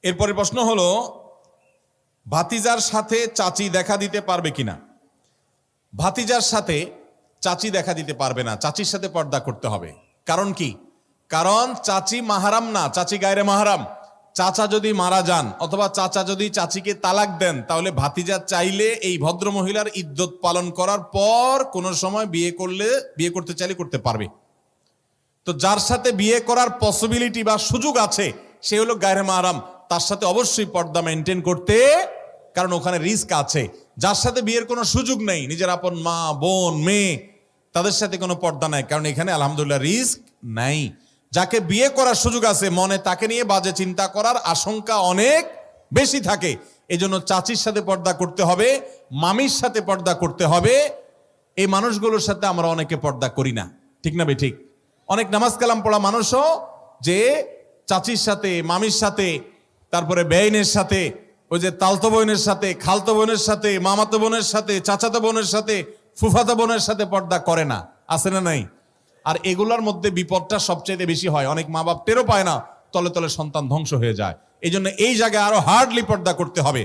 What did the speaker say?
এরপরে প্রশ্ন হলো, ভাতিজার সাথে চাচি দেখা দিতে পারবে কিনা? ভাতিজার সাথে চাচি দেখা দিতে পারবে না, চাচির সাথে পর্দা করতে হবে। কারণ কি? কারণ চাচি মাহারাম না, চাচি গায়রে মাহারাম। চাচা যদি মারা যান অথবা চাচা যদি চাচিকে তালাক দেন, তাহলে ভাতিজা চাইলে এই ভদ্র মহিলার ইজ্জত পালন করার পর কোন সময় বিয়ে করতে চাইলে করতে পারবে। তো যার সাথে বিয়ে করার পসিবিলিটি বা সুযোগ আছে সে হলো গায়রে মাহারাম, তার সাথে অবশ্যই পর্দা মেনটেন করতে, কারণ ওখানে রিস্ক আছে। যার সাথে বিয়ের কোনো সুযোগ নেই, নিজের আপন মা বোন মেয়ে, তাদের সাথে কোনো পর্দা নাই, কারণ এখানে আলহামদুলিল্লাহ রিস্ক নাই। যাকে বিয়ে করার সুযোগ আছে, মনে তাকে নিয়ে বাজে চিন্তা করার আশঙ্কা অনেক বেশি থাকে। এই জন্য চাচির সাথে পর্দা করতে হবে, মামির সাথে পর্দা করতে হবে। এই মানুষগুলোর সাথে আমরা অনেকে পর্দা করি না, ঠিক না ঠিক? অনেক নামাজ কালাম পড়া মানুষও যে চাচির সাথে, মামির সাথে, তারপরে বেইনের সাথে, ওই যে তালতো বোনের সাথে, খালতো বোনের সাথে, মামাতো বোনের সাথে, চাচাতো বোনের সাথে, ফুফাতো বোনের সাথে পর্দা করে না, আছে না নাই? আর এগুলোর মধ্যে বিপদটা সবচেয়ে বেশি হয়। অনেক মা বাপ টেরও পায় না, তলে তলে সন্তান ধ্বংস হয়ে যায়। এই জন্য এই জায়গায় আরো হার্ডলি পর্দা করতে হবে।